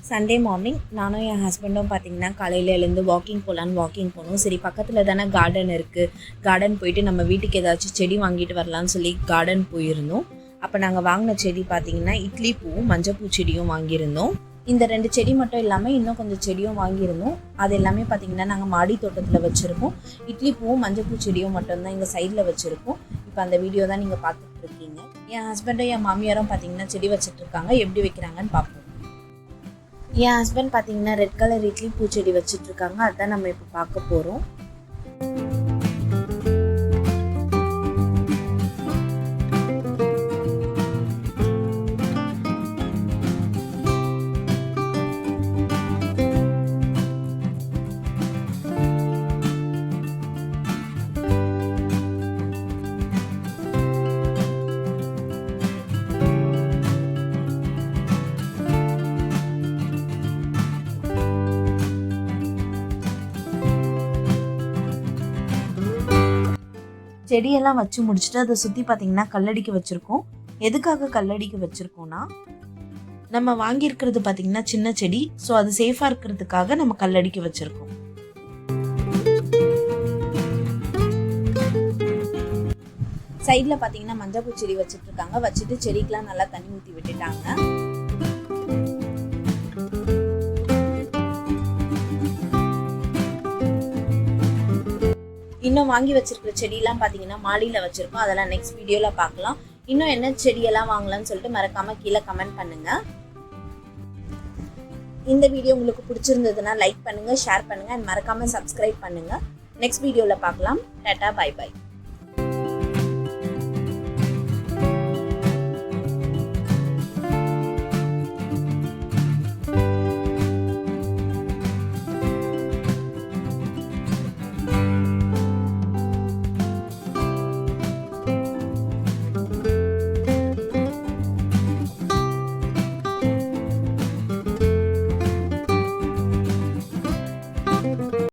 Sunday morning நானும் என் ஹஸ்பண்டும் பார்த்திங்கன்னா காலையில் எழுந்து வாக்கிங் போனோம். சரி பக்கத்தில் தானே கார்டன் இருக்குது, கார்டன் போயிட்டு நம்ம வீட்டுக்கு ஏதாச்சும் செடி வாங்கிட்டு வரலான்னு சொல்லி கார்டன் போயிருந்தோம். அப்போ நாங்கள் வாங்கின செடி பார்த்திங்கன்னா இட்லி பூவும் மஞ்சப்பூ செடியும் வாங்கியிருந்தோம். இந்த 2 செடி மட்டும் இல்லாமல் இன்னும் கொஞ்சம் செடியும் வாங்கியிருந்தோம். அது எல்லாமே பார்த்திங்கன்னா நாங்கள் மாடி தோட்டத்தில் வச்சுருக்கோம். இட்லி பூவும் மஞ்சப்பூ செடியும் மட்டும்தான் எங்கள் சைடில் வச்சுருக்கோம். இப்போ அந்த வீடியோ தான் நீங்கள் பார்த்துட்டு இருக்கீங்க. என் ஹஸ்பண்டும் என் மாமியாரும் பார்த்திங்கன்னா செடி வச்சுட்ருக்காங்க. எப்படி வைக்கிறாங்கன்னு பார்ப்போம். என் ஹஸ்பண்ட் பார்த்தீங்கன்னா ரெட் கலர் இட்லி பூச்செடி வச்சுட்ருக்காங்க. அதுதான் நம்ம இப்போ பார்க்க போகிறோம். செடியெல்லாம் வச்சு முடிச்சுட்டு அதை சுற்றி பார்த்திங்கன்னா கல்லடிக்கு வச்சுருக்கோம். எதுக்காக கல்லடிக்கு வச்சுருக்கோன்னா, நம்ம வாங்கியிருக்கிறது பார்த்திங்கன்னா சின்ன செடி. ஸோ அது சேஃபாக இருக்கிறதுக்காக நம்ம கல்லடிக்கு வச்சுருக்கோம். சைடில் பார்த்திங்கன்னா மஞ்சப்பூ செடி வச்சுட்ருக்காங்க. வச்சுட்டு செடிக்கெலாம் நல்லா தண்ணி ஊற்றி விட்டுட்டாங்க. இன்னும் வாங்கி வச்சிருக்கிற செடியெல்லாம் பார்த்தீங்கன்னா மாடியில் வச்சுருக்கோம். அதெல்லாம் நெக்ஸ்ட் வீடியோவில் பார்க்கலாம். இன்னும் என்ன செடியெல்லாம் வாங்கலாம்னு சொல்லிட்டு மறக்காமல் கீழே கமெண்ட் பண்ணுங்கள். இந்த வீடியோ உங்களுக்கு பிடிச்சிருந்ததுன்னா லைக் பண்ணுங்கள், ஷேர் பண்ணுங்கள் அண்ட் மறக்காமல் சப்ஸ்கிரைப் பண்ணுங்கள். நெக்ஸ்ட் வீடியோவில் பார்க்கலாம். Tata, bye by.